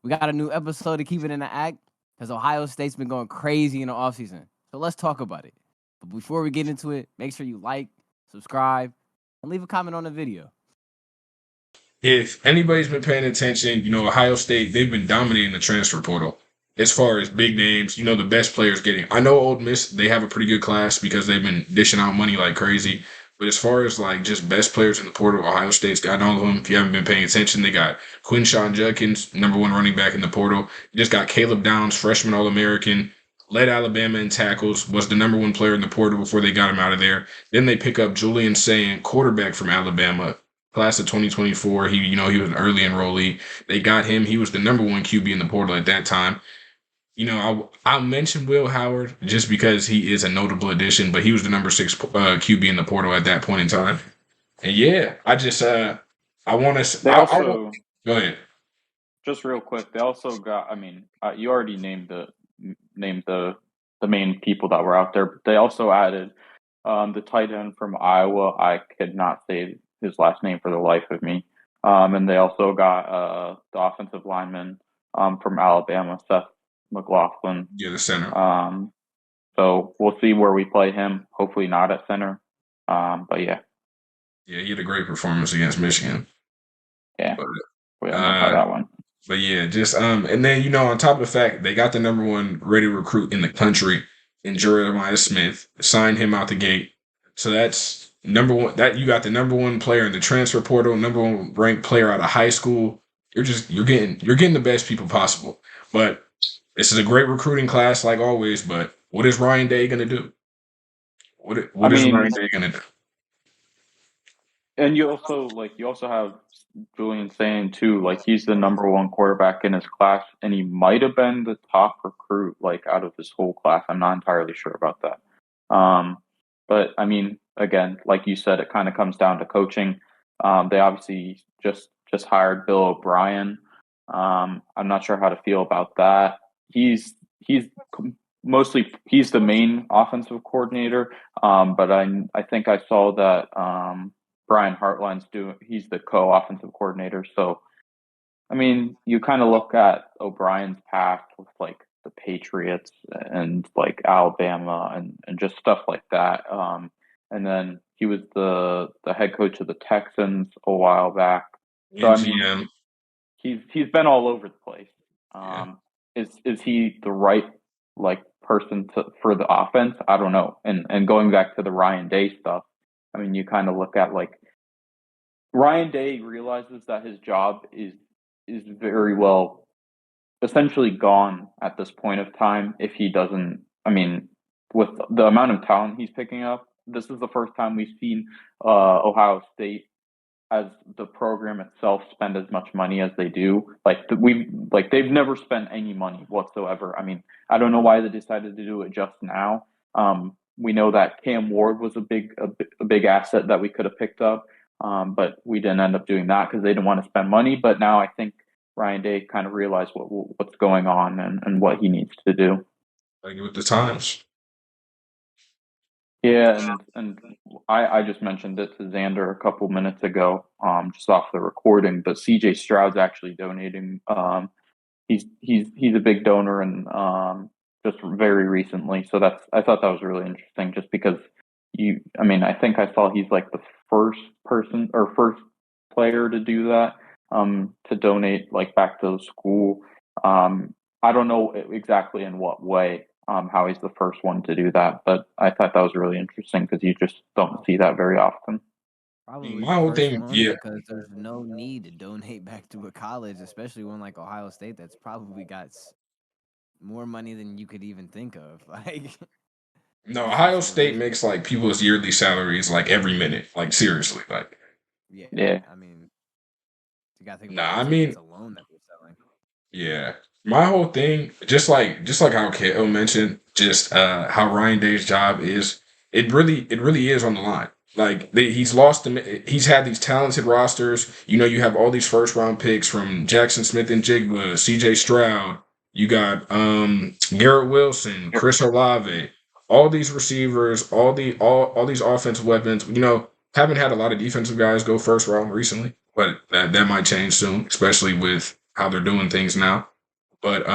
We got a new episode to keep it in the act because Ohio State's been going crazy in the offseason. So let's talk about it. But before we get into it, make sure you like, subscribe, and leave a comment on the video. If anybody's been paying attention, Ohio State, they've been dominating the transfer portal as far as big names, the best players getting. I know Ole Miss, they have a pretty good class because they've been dishing out money like crazy. But as far as like just best players in the portal, Ohio State's got all of them. If you haven't been paying attention, they got Quinshawn Judkins, #1 running back in the portal. You just got Caleb Downs, freshman All American, led Alabama in tackles, was the #1 player in the portal before they got him out of there. Then they pick up Julian Sayin, quarterback from Alabama, class of 2024. He was an early enrollee. They got him. He was the #1 QB in the portal at that time. I'll mention Will Howard just because he is a notable addition, but he was the #6 QB in the portal at that point in time. And yeah, I want to. They also go ahead. Just real quick. They also got. I mean, you already named the main people that were out there, but they also added the tight end from Iowa. I could not say his last name for the life of me. And they also got the offensive lineman from Alabama, Seth McLaughlin. Yeah, the center. So we'll see where we play him. Hopefully not at center. But yeah. Yeah, he had a great performance against Michigan. Yeah. We don't know that one. But yeah, just and then on top of the fact they got the #1 ready recruit in the country in Jeremiah Smith, signed him out the gate. So that's #1. That you got the #1 player in the transfer portal, #1 ranked player out of high school. You're getting the best people possible. But this is a great recruiting class, like always. But what is Ryan Day gonna do? What is Ryan Day gonna do? And you also have Julian Sayin too. Like he's the #1 quarterback in his class, and he might have been the top recruit out of his whole class. I'm not entirely sure about that. But I mean, again, like you said, it kind of comes down to coaching. They obviously just hired Bill O'Brien. I'm not sure how to feel about that. He's mostly he's the main offensive coordinator. But I think I saw that Brian Hartline's he's the co-offensive coordinator. So, I mean, you kind of look at O'Brien's past with the Patriots and Alabama and just stuff like that. And then he was the head coach of the Texans a while back. So I mean, he's been all over the place. Is he the right person for the offense? I don't know. And going back to the Ryan Day stuff, I mean, you kind of look at Ryan Day realizes that his job is very well essentially gone at this point of time if he doesn't. I mean, with the amount of talent he's picking up, this is the first time we've seen Ohio State as the program itself spend as much money as they do. They've never spent any money whatsoever. I mean, I don't know why they decided to do it just now. We know that Cam Ward was a big asset that we could have picked up, but we didn't end up doing that because they didn't want to spend money. But now I think Ryan Day kind of realized what's going on and what he needs to do. With the times. Yeah, and I just mentioned it to Xander a couple minutes ago, just off the recording. But CJ Stroud's actually donating. He's a big donor and just very recently. So I thought that was really interesting, just because I think I saw he's the first person or first player to do that, to donate back to the school. I don't know exactly in what way. How he's the first one to do that, but I thought that was really interesting because you just don't see that very often. Probably my whole thing, because there's no need to donate back to a college, especially one like Ohio State that's probably got more money than you could even think of. No, Ohio State makes people's yearly salaries every minute, seriously, yeah. I mean, you gotta think about the alone that they're selling. Yeah. My whole thing, just like how Cale mentioned, just how Ryan Day's job is, it really is on the line. He's had these talented rosters. You have all these first round picks from Jackson Smith and Jigba, CJ Stroud. You got Garrett Wilson, Chris Olave, all these receivers, all these offensive weapons. Haven't had a lot of defensive guys go first round recently, but that might change soon, especially with how they're doing things now. But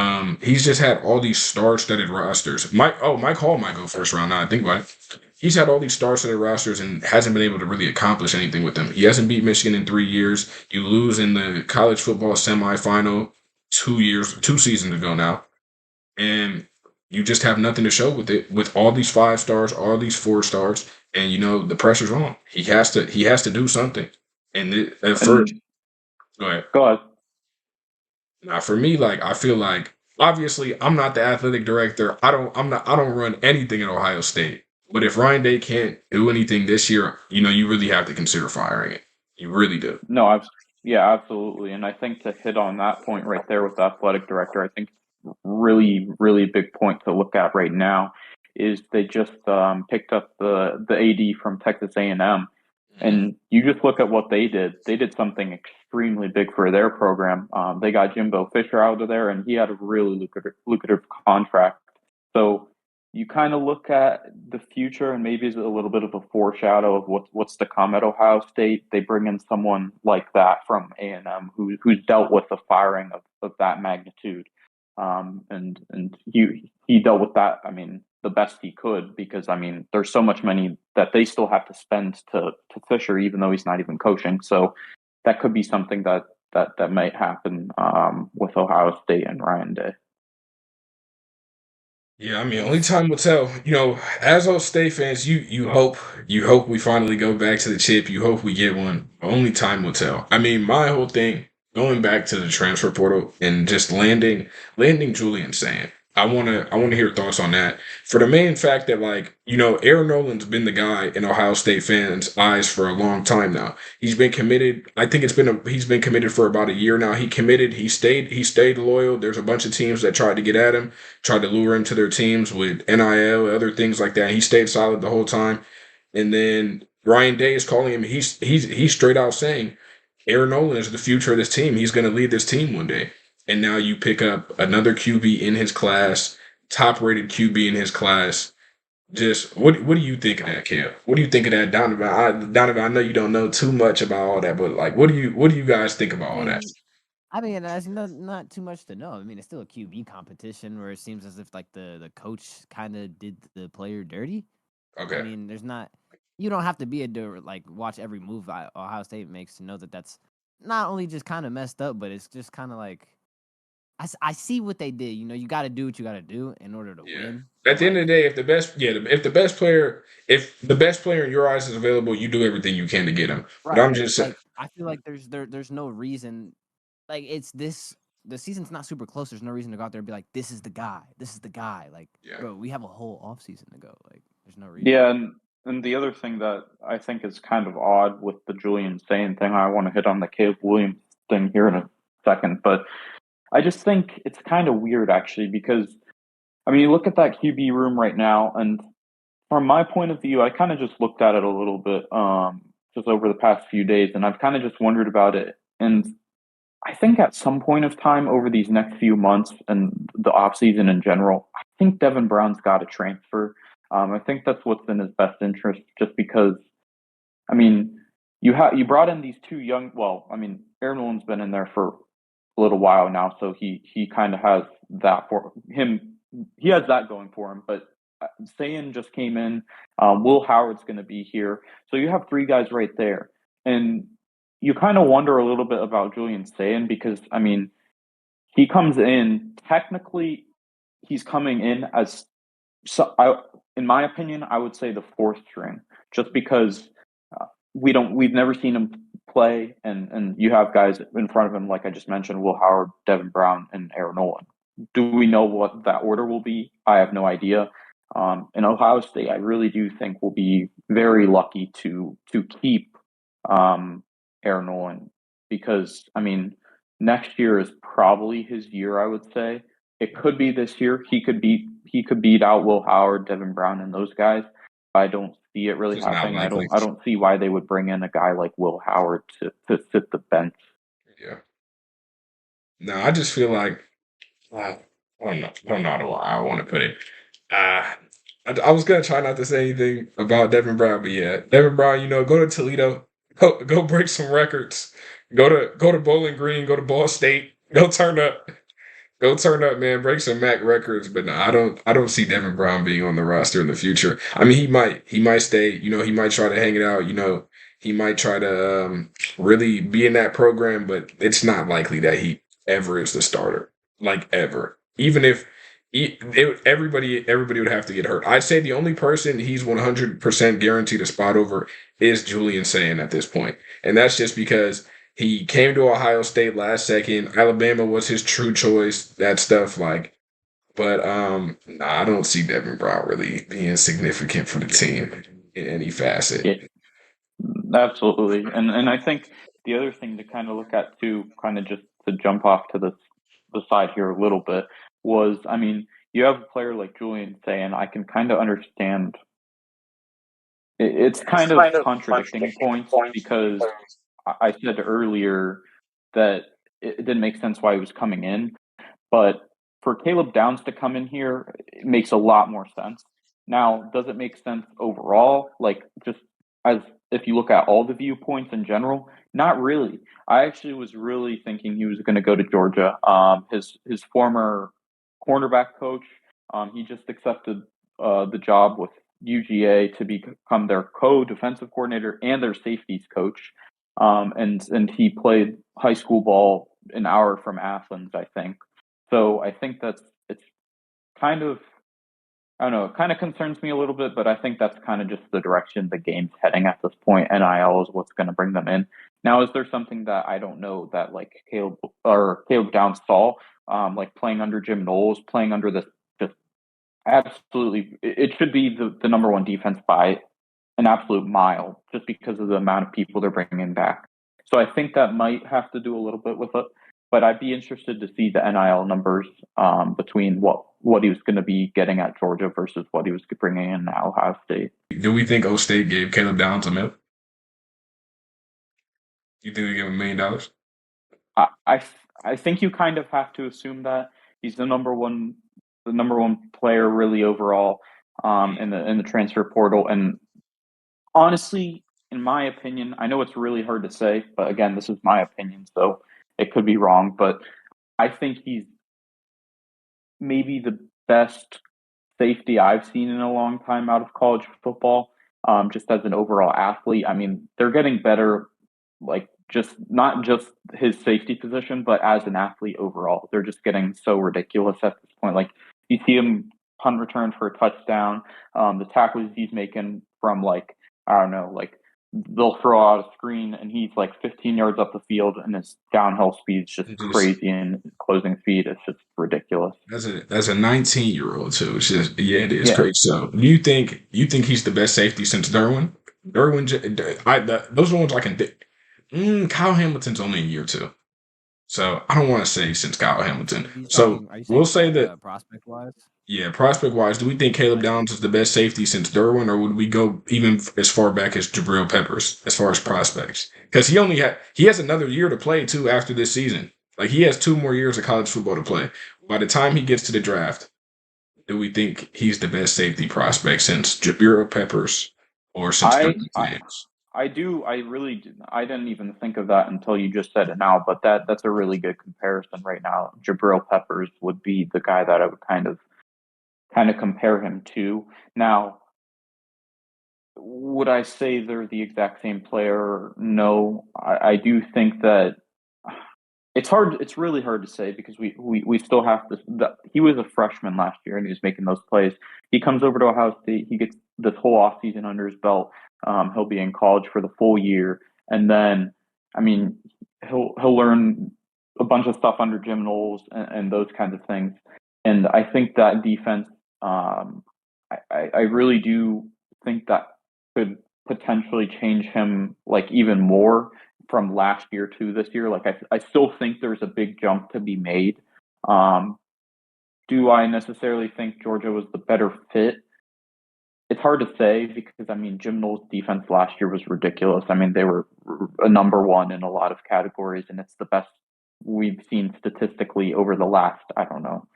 he's just had all these star-studded rosters. Mike Hall might go first round now. I think about it. He's had all these star-studded rosters and hasn't been able to really accomplish anything with them. He hasn't beat Michigan in 3 years. You lose in the college football semifinal 2 seasons ago now, and you just have nothing to show with it. With all these 5 stars, all these 4 stars, and the pressure's on. He has to do something. And at first, go ahead. Go ahead. Now, for me, like I feel like obviously I'm not the athletic director. I don't run anything at Ohio State. But if Ryan Day can't do anything this year, you really have to consider firing it. You really do. No, yeah, absolutely. And I think to hit on that point right there with the athletic director, I think really, really big point to look at right now is they just picked up the AD from Texas A&M. And you just look at what they did. They did something extremely big for their program. They got Jimbo Fisher out of there, and he had a really lucrative contract. So you kind of look at the future, and maybe it's a little bit of a foreshadow of what's to come at Ohio State. They bring in someone like that from A&M who's dealt with the firing of that magnitude, and he dealt with that. I mean, the best he could, because I mean, there's so much money that they still have to spend to Fisher, even though he's not even coaching. So that could be something that might happen with Ohio State and Ryan Day. Yeah, I mean, only time will tell. As Ohio State fans, you hope we finally go back to the chip. You hope we get one. Only time will tell. I mean, my whole thing going back to the transfer portal and just landing Julian Sand. I wanna hear your thoughts on that. For the main fact that Aaron Nolan's been the guy in Ohio State fans' eyes for a long time now. He's been committed. I think he's been committed for about a year now. He committed. He stayed loyal. There's a bunch of teams that tried to get at him, tried to lure him to their teams with NIL, other things like that. He stayed solid the whole time. And then Ryan Day is calling him. He's straight out saying, Aaron Nolan is the future of this team. He's going to lead this team one day. And now you pick up another QB in his class, top-rated QB in his class. Just what do you think of that, Cale? What do you think of that, Donovan? Donovan, I know you don't know too much about all that, but what do you guys think about all that? I mean, there's not too much to know. I mean, it's still a QB competition where it seems as if the coach kind of did the player dirty. Okay. I mean, you don't have to be watch every move Ohio State makes to know that that's not only just kind of messed up, but it's just kind of like. I see what they did. You got to do what you got to do in order to win. At the end of the day, if the best player in your eyes is available, you do everything you can to get him. Right. But I'm just saying, I feel like there's no reason. It's this. The season's not super close. There's no reason to go out there and be like, this is the guy. This is the guy. Bro, we have a whole offseason to go. There's no reason. Yeah, and the other thing that I think is kind of odd with the Julian Sane thing, I want to hit on the Caleb Williams thing here in a second, but I just think it's kind of weird, actually, because, I mean, you look at that QB room right now, and from my point of view, I kind of just looked at it a little bit just over the past few days, and I've kind of just wondered about it. And I think at some point of time over these next few months and the offseason in general, I think Devin Brown's got to transfer. I think that's what's in his best interest, just because, I mean, you brought in these two young, well, I mean, Aaron Nolan's been in there for a little while now, so he kind of has that for him. He has that going for him. But Sayin just came in. Will Howard's going to be here, so you have 3 guys right there, and you kind of wonder a little bit about Julian Sayin because I mean, he comes in technically, he's coming in as in my opinion, I would say the 4th string, just because we've never seen him play, and you have guys in front of him, like I just mentioned, Will Howard, Devin Brown, and Aaron Nolan. Do we know what that order will be? I have no idea. In Ohio State, I really do think we'll be very lucky to keep Aaron Nolan, because, I mean, next year is probably his year, I would say. It could be this year. He could beat out Will Howard, Devin Brown, and those guys. I don't see it really happening. I don't see why they would bring in a guy like Will Howard to sit the bench. Yeah. No, I just feel like I don't know why I want to put it. I was gonna try not to say anything about Devin Brown, but yeah, Devin Brown, go to Toledo, go break some records, go to Bowling Green, go to Ball State, Go turn up. Go turn up, man. Break some MAC records, but no, I don't see Devin Brown being on the roster in the future. I mean, he might stay. You know, he might try to hang it out. You know, he might try to really be in that program, but it's not likely that he ever is the starter, like ever. Even if everybody would have to get hurt. I'd say the only person he's 100% guaranteed a spot over is Julian Sand at this point, and that's just because he came to Ohio State last second. Alabama was his true choice. That stuff, like, but nah, I don't see Devin Brown really being significant for the team in any facet. Yeah, absolutely. And I think the other thing to kind of look at too, kind of just to jump off to the side here a little bit, was, I mean, you have a player like Julian saying, I can kind of understand. It's kind of contradicting points because I said earlier that it didn't make sense why he was coming in, but for Caleb Downs to come in here, it makes a lot more sense. Now, does it make sense overall? Like, just as if you look at all the viewpoints in general, not really. I actually was really thinking he was going to go to Georgia. His former cornerback coach, he just accepted the job with UGA to become their co-defensive coordinator and their safeties coach. And he played high school ball an hour from Athens, I think. So I think it's kind of, I don't know, it kind of concerns me a little bit, but I think that's kind of just the direction the game's heading at this point. NIL is what's going to bring them in. Now, is there something that I don't know that like Caleb Downs saw, like playing under Jim Knowles, playing under this just absolutely, it should be the number one defense by an absolute mile, just because of the amount of people they're bringing back. So I think that might have to do a little bit with it. But I'd be interested to see the NIL numbers between what he was going to be getting at Georgia versus what he was bringing in at Ohio State. Do we think O State gave Caleb Downs a $1 million? You think they gave him $1 million? I think you kind of have to assume that he's the number one player really overall in the transfer portal. And honestly, in my opinion, I know it's really hard to say, but again, this is my opinion, so it could be wrong, but I think he's maybe the best safety I've seen in a long time out of college football, just as an overall athlete. I mean, they're getting better, like just not just his safety position, but as an athlete overall. They're just getting so ridiculous at this point. Like, you see him punt return for a touchdown, the tackles he's making from, like, I don't know, like they'll throw out a screen and he's like 15 yards up the field and his downhill speed is just crazy, and his closing speed is just ridiculous. That's a 19-year-old too. It's just, yeah, it is crazy. So you think he's the best safety since Derwin? Those are the ones I can think. Kyle Hamilton's only a year too. So I don't want to say since Kyle Hamilton. So we'll say that prospect wise. Yeah, prospect wise, do we think Caleb Downs is the best safety since Derwin, or would we go even as far back as Jabril Peppers as far as prospects? Because he has another year to play too after this season. Like, he has 2 more years of college football to play. By the time he gets to the draft, do we think he's the best safety prospect since Jabril Peppers or since Derwin James? I do. I really do. I didn't even think of that until you just said it now, but that's a really good comparison right now. Jabril Peppers would be the guy that I would kind of compare him to. Now, would I say they're the exact same player? No. I do think that it's hard. It's really hard to say because we still have to. He was a freshman last year and he was making those plays. He comes over to Ohio State. He gets this whole offseason under his belt. He'll be in college for the full year, and then, I mean, he'll learn a bunch of stuff under Jim Knowles and those kinds of things. And I think that defense, I really do think that could potentially change him, like, even more from last year to this year. Like, I still think there's a big jump to be made. Do I necessarily think Georgia was the better fit? It's hard to say because, I mean, Jim Knowles' defense last year was ridiculous. I mean, they were a number one in a lot of categories, and it's the best we've seen statistically over the last, I don't know,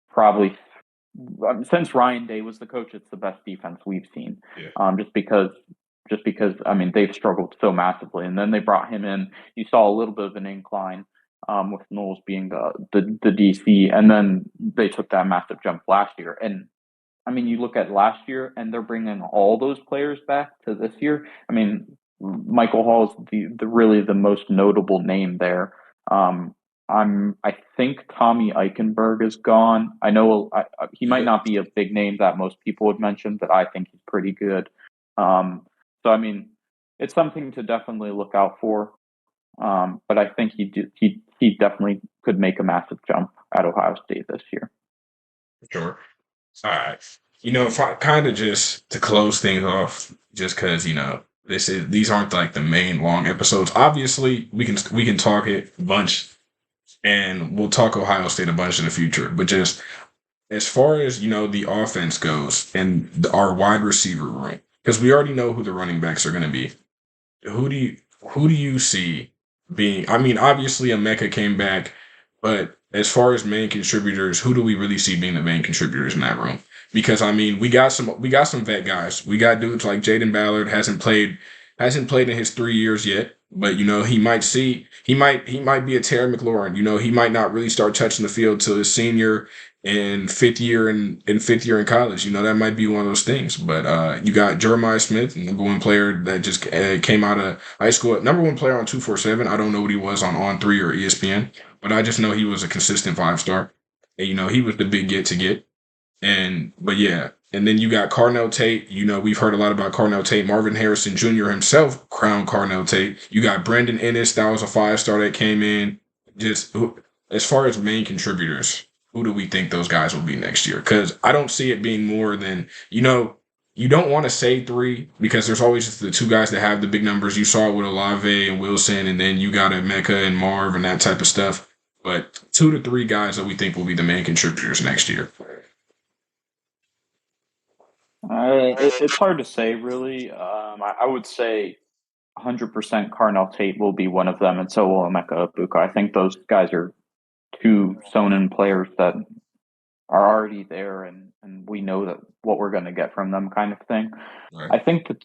probably since Ryan Day was the coach. It's the best defense we've seen. Yeah. Just because I mean, they've struggled so massively, and then they brought him in. You saw a little bit of an incline, with Knowles being the DC, and then they took that massive jump last year. And I mean, you look at last year, and they're bringing all those players back to this year. I mean, Michael Hall is the really the most notable name there. I think Tommy Eichenberg is gone. I know he might not be a big name that most people would mention, but I think he's pretty good. So I mean, it's something to definitely look out for. But I think he definitely could make a massive jump at Ohio State this year. Sure. All right. If I kind of just to close things off, just because these aren't like the main long episodes. Obviously, we can talk it a bunch, and we'll talk Ohio State a bunch in the future. But just as far as the offense goes and our wide receiver room, because we already know who the running backs are going to be. Who do you see being? I mean, obviously, Emeka came back, but as far as main contributors, who do we really see being the main contributors in that room? Because I mean, we got some vet guys. We got dudes like Jaden Ballard hasn't played in his 3 years yet, but he might be a Terry McLaurin. He might not really start touching the field till his senior and fifth year in college. That might be one of those things. But you got Jeremiah Smith, number one player that just came out of high school, number one player on 247. I don't know what he was on 3 or ESPN, but I just know he was a consistent 5-star. And he was the big get to get. But yeah, and then you got Carnell Tate. We've heard a lot about Carnell Tate. Marvin Harrison Jr. himself crowned Carnell Tate. You got Brendan Ennis, that was a 5-star that came in. Just as far as main contributors, who do we think those guys will be next year? Because I don't see it being more than, you don't want to say 3 because there's always just the 2 guys that have the big numbers. You saw it with Olave and Wilson, and then you got Emeka and Marv and that type of stuff. But 2 to 3 guys that we think will be the main contributors next year. It's hard to say, really. I would say 100% Carnell Tate will be one of them, and so will Emeka Ibuka. I think those guys are 2 sewn-in players that are already there, and we know that what we're going to get from them, kind of thing. Right. I think that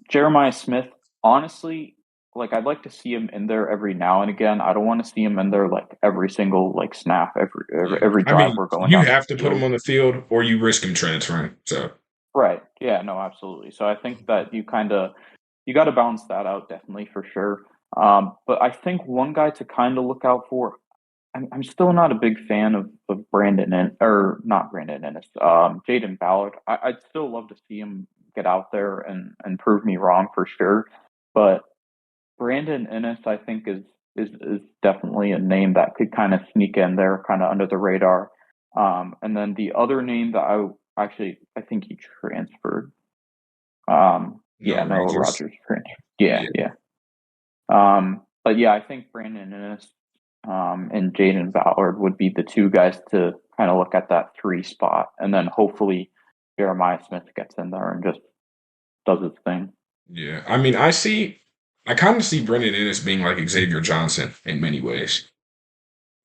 Jeremiah Smith, honestly, like, I'd like to see him in there every now and again. I don't want to see him in there like every single snap, every drive we're going. You have to put him on the field, or you risk him transferring. So right, yeah, no, absolutely. So I think that you got to balance that out, definitely, for sure. But I think one guy to kind of look out for. I'm still not a big fan of not Brandon Ennis, Jaden Ballard. I'd still love to see him get out there and prove me wrong for sure. But Brandon Ennis, I think, is definitely a name that could kind of sneak in there, kind of under the radar. And then the other name that I think he transferred. Noah Rogers transferred. Yeah. But yeah, I think Brandon Ennis and Jaden Ballard would be the 2 guys to kind of look at that 3 spot, and then hopefully Jeremiah Smith gets in there and just does his thing. Yeah, I mean, I kind of see Brendan Ennis being like Xavier Johnson in many ways.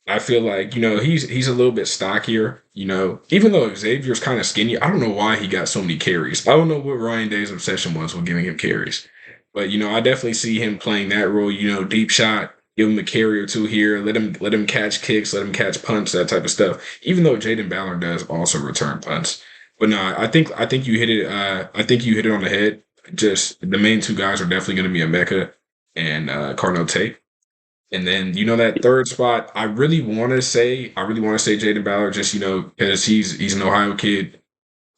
I feel like he's a little bit stockier. Even though Xavier's kind of skinny, I don't know why he got so many carries. I don't know what Ryan Day's obsession was with giving him carries, but I definitely see him playing that role. Deep shot. Give him a carry or 2 here. Let him catch kicks. Let him catch punts. That type of stuff. Even though Jaden Ballard does also return punts, but no, I think you hit it. I think you hit it on the head. Just the main 2 guys are definitely going to be Emeka and Carnell Tate, and then that 3rd spot. I really want to say Jaden Ballard, just because he's an Ohio kid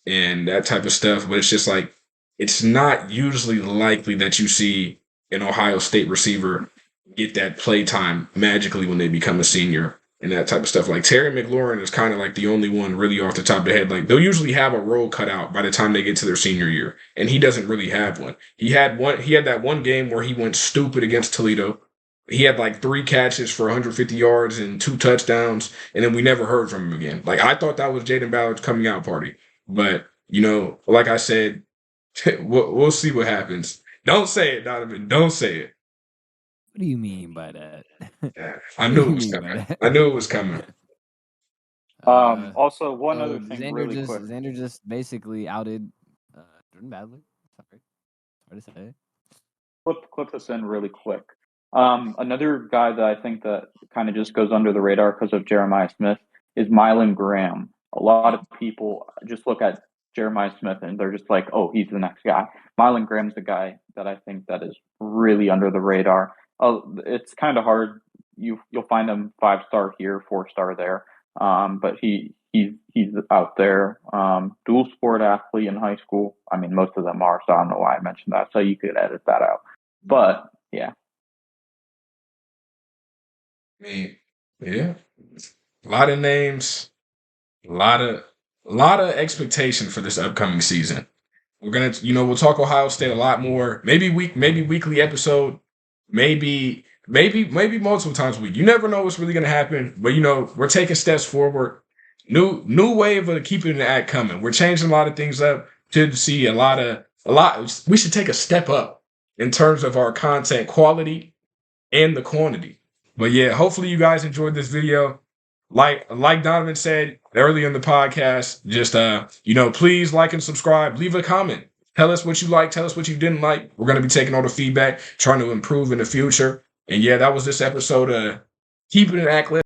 and that type of stuff. But it's just like it's not usually likely that you see an Ohio State receiver get that play time magically when they become a senior and that type of stuff. Like Terry McLaurin is kind of like the only one really off the top of the head. Like they'll usually have a role cut out by the time they get to their senior year, and he doesn't really have one. He had that one game where he went stupid against Toledo. He had like 3 catches for 150 yards and 2 touchdowns, and then we never heard from him again. Like I thought that was Jaden Ballard's coming out party, but like I said, we'll see what happens. Don't say it, Donovan. Don't say it. What do you mean by that? Yeah, I knew it was coming. I knew it was coming. Also, one other thing, Xander quick. Xander just basically outed Jordan Badley. Sorry to say. Clip this in really quick. Another guy that I think that kind of just goes under the radar because of Jeremiah Smith is Mylan Graham. A lot of people just look at Jeremiah Smith and they're just like, oh, he's the next guy. Mylan Graham's the guy that I think that is really under the radar. It's kind of hard. You'll find him 5-star here, 4-star there. But he's out there. Dual sport athlete in high school. I mean, most of them are, so I don't know why I mentioned that. So you could edit that out. But yeah. I mean, yeah, a lot of names, a lot of expectation for this upcoming season. We're gonna, we'll talk Ohio State a lot more. Maybe weekly episode, maybe multiple times a week. You never know what's really gonna happen, but we're taking steps forward. New wave of keeping the act coming. We're changing a lot of things up to see a lot. We should take a step up in terms of our content quality and the quantity. But yeah, hopefully you guys enjoyed this video. Like Donovan said earlier in the podcast, just please like and subscribe. Leave a comment. Tell us what you like. Tell us what you didn't like. We're gonna be taking all the feedback, trying to improve in the future. And yeah, that was this episode of Keeping It Act.